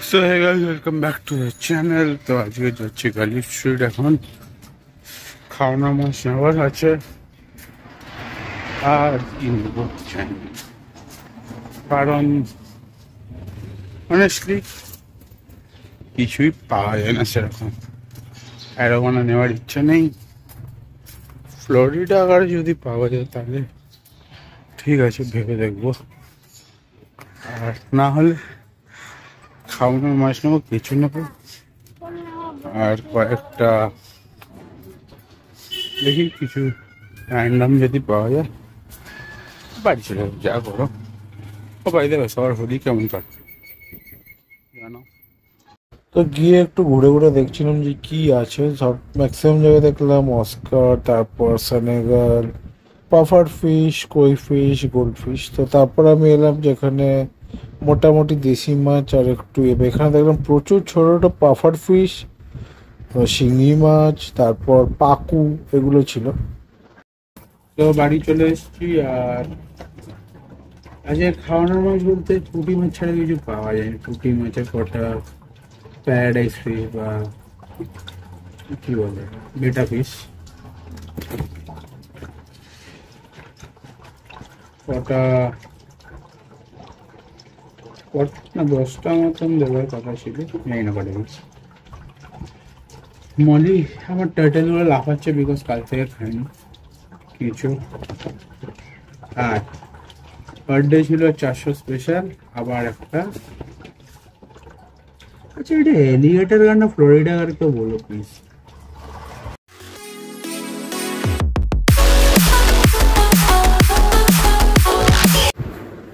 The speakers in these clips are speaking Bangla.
So hey guys, welcome back to the channel. তো আজকে যাচ্ছি গালি স্ট্রিট। এখন খাওয়ানো মাছ নেওয়ার আছে, আর কি নেবো জানি না। কারণ অনেস্টলি কিছুই পাওয়া যায় না সেরকম। অ্যারোবানা নেওয়ার ইচ্ছা নেই। ফ্লোরিডা আগারে যদি পাওয়া যায় তাহলে ঠিক আছে, ভেবে দেখবো। আর না হলে খাওয়ানোর মাছ নেবো, কিছু নেবো, আর কয়েকটা দেখি কিছু র্যান্ডাম যদি পাওয়া যায় বাড়ি চলে যাবো। যা করো। ও বাড়ি দেবে সবার হোলি কেমন কাটছে জানো? তো গিয়ে একটু ঘুরে ঘুরে দেখছিলাম যে কি আছে। সব ম্যাক্সিমাম জায়গায় দেখলাম অস্কার, তারপর সেনেগাল, পাফার ফিশ, কই ফিশ, গোল্ড ফিশ। তো তারপর আমি এলাম যেখানে মোটামুটি দেশি মাছ আর একটু এখানে দেখলাম প্রচুর ছোট ছোটো পাফার ফিশ, শিঙি মাছ, তারপর পাকু, এগুলো ছিল। তো বাড়ি চলে এসেছি। আর আজকে খাওয়ানোর মাছ বলতে পুঁটি মাছ ছাড়া কিছু পাওয়া যায় না। পুঁটি মাছের কটা প্যারাডাইস ফিশ বা কি বলে বেটা ফিশ, কটা না 10টা মতন দেওয়ার কথা ছিল, নেই না কটা পিস। মলি আমার টার্টেলগুলো লাফাচ্ছে বিকজ কাল থেকে খাইনি কিছু। আর পার ডে ছিল 400 স্পেশাল। আবার একটা, আচ্ছা এটা এলিগেটর গান না ফ্লোরিডা গান, কেউ বলো প্লিজ।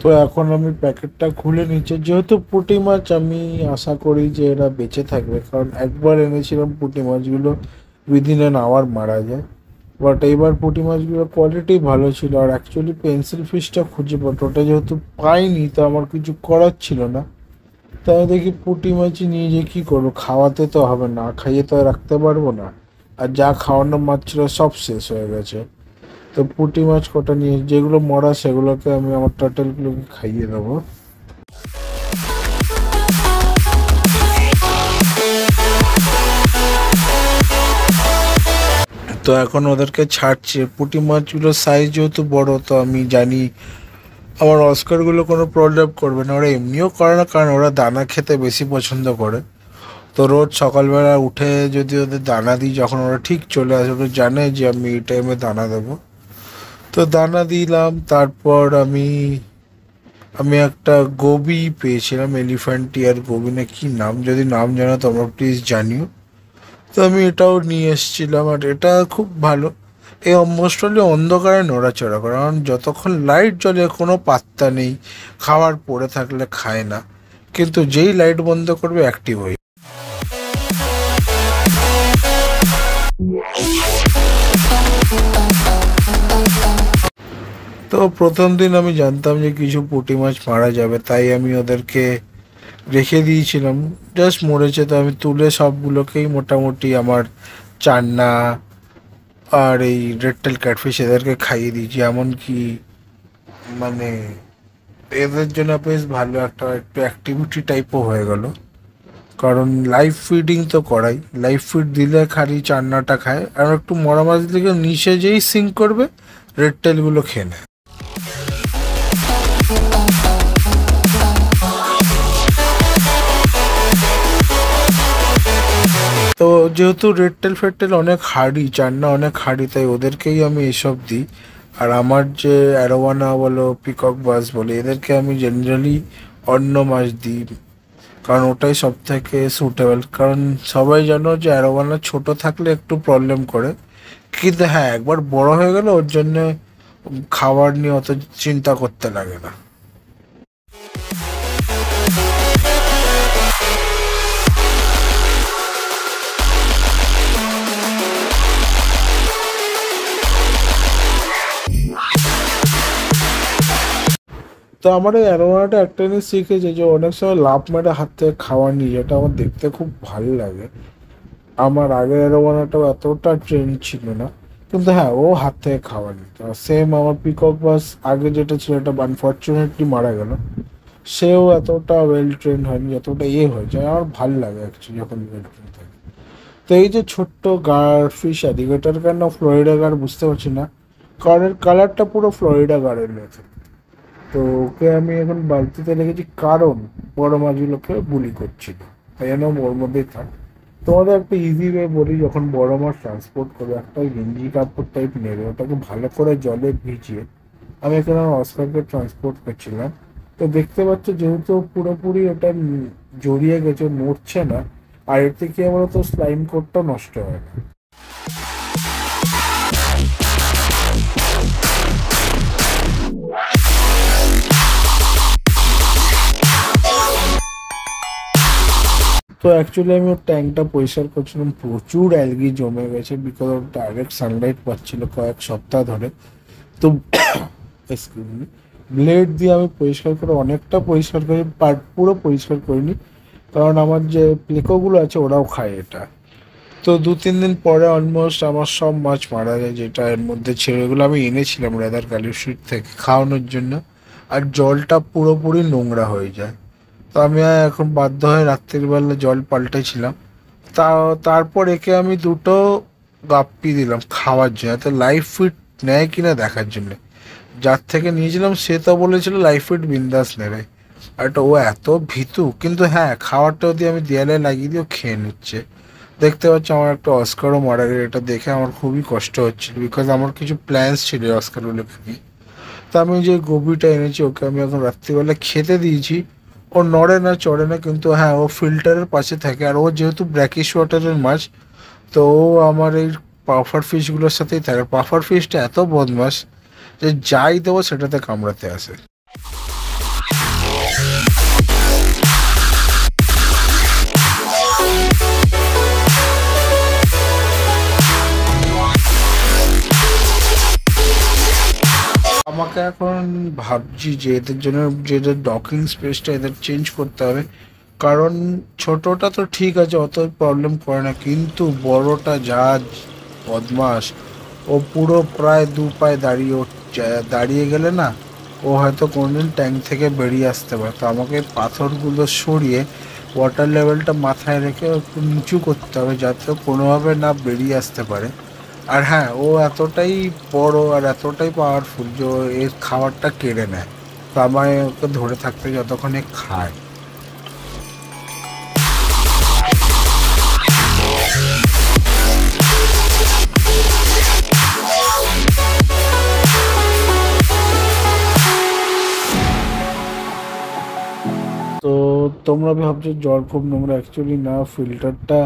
তো এখন আমি প্যাকেটটা খুলে নিচ্ছি, যেহেতু পুঁটি মাছ আমি আশা করি যে এরা বেঁচে থাকবে, কারণ একবার এনেছিলাম পুঁটি মাছগুলো উইদিন অ্যান আওয়ার মারা যায়। বাট এইবার পুঁটি মাছগুলোর কোয়ালিটি ভালো ছিল। আর অ্যাকচুয়ালি পেন্সিল ফিশটা খুঁজে পাতো, ওটা যেহেতু পাইনি তো আমার কিছু করার ছিল না। তাই দেখি পুঁটি মাছই নিয়ে যে কী করবো, খাওয়াতে তো হবে, না খাইয়ে তো আর রাখতে পারবো না। আর যা খাওয়ানোর মাছ ছিল সব শেষ হয়ে গেছে। তো পুঁটি মাছ কটা নিয়ে, যেগুলো মরা সেগুলোকে আমি আমার টার্টেলগুলোকে খাইয়ে দেবো। তো এখন ওদেরকে ছাড়ছে। পুঁটি মাছগুলোর সাইজ যেহেতু বড়, তো আমি জানি আমার অস্কারগুলো কোনো প্রবলেম করবে না। ওরা এমনিও করে না, কারণ ওরা দানা খেতে বেশি পছন্দ করে। তো রোজ সকালবেলা উঠে যদি ওদের দানা দিই, যখন ওরা ঠিক চলে আসে, ওরা জানে যে আমি এই টাইমে দানা দেবো, তো দানা দিলাম। তারপর আমি আমি একটা গোবি পেয়েছিলাম, এলিফ্যান্ট ইয়ার গোবি না কি নাম, যদি নাম জানো তোমরা প্লিজ জানিও। তো আমি এটাও নিয়ে এসেছিলাম। আর এটা খুব ভালো, এই মোস্টলি অন্ধকারে নড়াচড়া করে, কারণ যতক্ষণ লাইট জ্বলে কোনো পাত্তা নেই, খাবার পড়ে থাকলে খায় না, কিন্তু যেই লাইট বন্ধ করবে অ্যাক্টিভ হয়ে। তো প্রথম দিন আমি জানতাম যে কিছু পুঁটি মাছ মারা যাবে, তাই আমি ওদেরকে রেখে দিয়েছিলাম। জাস্ট মরেছে, তো আমি তুলে সবগুলোকেই মোটামুটি আমার চান্না আর এই রেড টেল ক্যাটফিশ এদেরকে খাইয়ে দিয়েছি। এমনকি মানে এদের জন্য বেশ ভালো একটা একটু অ্যাক্টিভিটি টাইপও হয়ে গেল, কারণ লাইভ ফিডিং তো করাই। লাইভ ফিড দিলে খালি চান্নাটা খায়, আর একটু মরা মাছ দিকে নিচে যেই সিঙ্ক করবে রেড টেলগুলো খেয়ে নেয়। তো যেহেতু রেড টেল ফেড টেল অনেক হার্ডি, চান্না অনেক হার্ডি, তাই ওদেরকেই আমি এসব দিই। আর আমার যে অ্যারোওয়ানা বলো, পিকক বাস বলে, এদেরকে আমি জেনারেলি অন্য মাছ দিই, কারণ ওটাই সব থেকে সুটেবল। কারণ সবাই জানো যে অ্যারোওয়ানা ছোট থাকলে একটু প্রবলেম করে, কিন্তু হ্যাঁ একবার বড় হয়ে গেলে ওর জন্য খাবার নিয়ে অত চিন্তা করতে লাগে না। তো আমার এই অ্যারোমাটা একটা জিনিস শিখেছে, যে অনেক সময় লাভ মেরে হাত থেকে খাওয়া নিয়ে, যেটা আমার দেখতে খুব ভালো লাগে। আমার আগের অ্যারোমাটাও এতটা ট্রেন্ড ছিল না, কিন্তু হ্যাঁ ও হাত থেকে খাওয়া নিত। সেম আমার পিকক বাস আগে যেটা ছিল, এটা আনফর্চুনেটলি মারা গেল। সেও এতটা ওয়েল ট্রেন হয়নি, যতটা হয়ে যায়। আমার ভাল লাগে অ্যাকচুয়ালি যখন ওয়েল ট্রেন থাকে। তো এই যে ছোট্ট গার ফিশ অ্যালিগেটর কেন ফ্লোরিডা গার বুঝতে পারছি না, কারণ কালারটা পুরো ফ্লোরিডা গারের মতো। তো ওকে আমি এখন বালতিতে রেখেছি কারণ বড় মাছগুলোকে বুলি করছিল, তাই জন্য ওর মধ্যেই থাক। তোমাদের একটা ইজি ওয়ে বলি, যখন বড় মাছ ট্রান্সপোর্ট করবে একটা গেঞ্জি কাপড় টাইপ নেবে, ওটাকে ভালো করে জলে ভিজিয়ে, আমি এখানে আমার অস্কারকে ট্রান্সপোর্ট করছিলাম। তো দেখতে পাচ্ছ যেহেতু পুরোপুরি ওটা জড়িয়ে গেছে, নড়ছে না, আর এর থেকে আমরা তো স্লাইম কোটটা নষ্ট হয় না। তো অ্যাকচুয়ালি আমি ওর ট্যাঙ্কটা পরিষ্কার করছিলাম, প্রচুর অ্যালগি জমে গেছে বিকজ ওর ডাইরেক্ট সানলাইট পাচ্ছিল কয়েক সপ্তাহ ধরে। তো ব্লেড দিয়ে আমি পরিষ্কার করে অনেকটা পরিষ্কার করি, পুরো পরিষ্কার করিনি, কারণ আমার যে প্লেকোগুলো আছে ওরাও খায় এটা। তো 2-3 দিন পরে অলমোস্ট আমার সব মাছ মারা যায়, যেটা এর মধ্যে ছিল। এগুলো আমি এনেছিলাম রেদার কালিশিট থেকে খাওয়ানোর জন্য, আর জলটা পুরোপুরি নোংরা হয়ে যায়। তো আমি এখন বাধ্য হয়ে রাত্রিবেলা জল পাল্টেছিলাম। তারপর একে আমি দুটো গাপ্পি দিলাম খাওয়ার জন্য, তো লাইফ ফিট নেয় কিনা দেখার জন্য। যার থেকে নিয়েছিলাম সে তো বলেছিল লাইফ ফিট বিন্দাস নেবে, আর ও এত ভীতু। কিন্তু হ্যাঁ, খাওয়ারটাও দিয়ে আমি দেয়ালে লাগিয়ে দিয়ে খেয়ে নিচ্ছে। দেখতে পাচ্ছি আমার একটা অস্কারও মারা গেছে, এটা দেখে আমার খুবই কষ্ট হচ্ছিল, বিকজ আমার কিছু প্ল্যান্স ছিল অস্কারগুলোকে নিয়ে। তা আমি যে গোবিটা এনেছি ওকে আমি এখন রাত্রিবেলা খেতে দিয়েছি। ও নড়ে না চড়ে না, কিন্তু হ্যাঁ ও ফিল্টারের পাশে থাকে, আর ও যেহেতু ব্র্যাকিশ ওয়াটারের মাছ, তো ও আমার এই পাফার ফিশগুলোর সাথেই থাকে। পাফার ফিশটা এত বদমাস যে যাই দেবো সেটাতে কামড়াতে আসে। আমাকে এখন ভাবছি যে এদের জন্য যে ডকিং স্পেসটা এদের চেঞ্জ করতে হবে, কারণ ছোটটা তো ঠিক আছে, অত প্রবলেম করে না, কিন্তু বড়টা যা বদমাস, ও পুরো প্রায় 2 পায়ে দাঁড়িয়ে গেলে না, ও হয়তো কোনোদিন ট্যাঙ্ক থেকে বেরিয়ে আসতে পারে। তো আমাকে পাথরগুলো সরিয়ে ওয়াটার লেভেলটা মাথায় রেখে একটু নিচু করতে হবে, যাতে কোনোভাবে না বেরিয়ে আসতে পারে। আর হ্যাঁ, ও এতটাই বড় আর এতটাই পাওয়ারফুল যে ও এর খাবারটা কেড়ে নেয়। তো আমায় ওকে ধরে থাকতে যতক্ষণ এ খায়। তো তোমরা ভাবছো জল খুব নোংরা, অ্যাকচুয়ালি না, ফিল্টারটা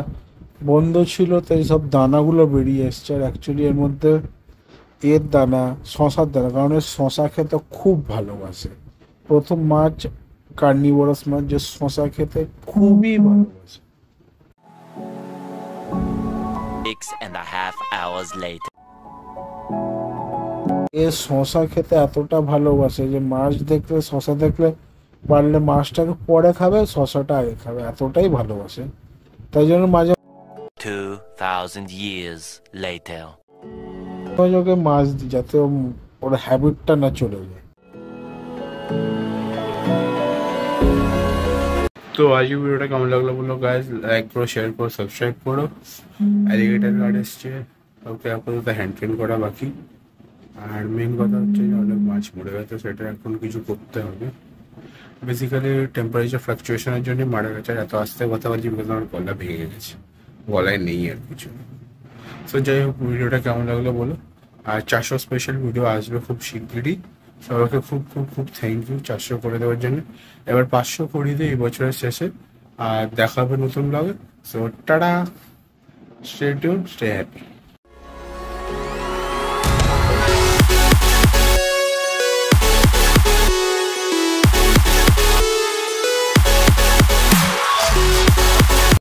বন্ধ ছিল তাই সব দানাগুলো বেরিয়ে এসছে। আর অ্যাকচুয়ালি এর মধ্যে এর দানা, শশার দানা, কারণ এর শশা খেতে খুব ভালোবাসে। প্রথম মাছ, কার্নিভোরাস মাছ, যে শশা খেতে খুবই ভালোবাসে। 6.5 hours later. এ শশা খেতে এতটা ভালোবাসে যে মাছ দেখলে, শশা দেখলে পারলে মাছটাকে পরে খাবে, শশাটা আগে খাবে, এতটাই ভালোবাসে। তাই জন্য মাঝে 2,000 years later. মাঝে ওকে মাছ দিই, যাতে ওর হ্যাবিটটা না চলে যায়। তো আজকে ভিডিওটা কেমন লাগলো বলো গাইজ, লাইক করো, শেয়ার করো, সাবস্ক্রাইব করো। অ্যালিগেটর গার্ড এসছে, ওকে আপাতত হ্যান্ড ট্রেন করা বাকি। আর মেন কথা হচ্ছে যে অনেক মাছ মরে গেছে, সেটা এখন কিছু করতে হবে। বেসিক্যালি টেম্পারেচার ফ্লাকচুয়েশনের জন্য মারা গেছে। আর এত আস্তে কথা বলছি বিকজ আমার গলা ভেঙে গেছে, গলায় নেই আর কিছু। সো যাই হোক, ভিডিওটা কেমন লাগলো বলো। আর 400 স্পেশাল ভিডিও আসবে খুব শিগগিরই। সবাইকে খুব খুব খুব থ্যাংক ইউ 400 করে দেওয়ার জন্য। এবার 500 করিয়ে দিই এই বছরের শেষে, আর দেখা হবে নতুন ব্লগে। So tata, stay tune, stay happy.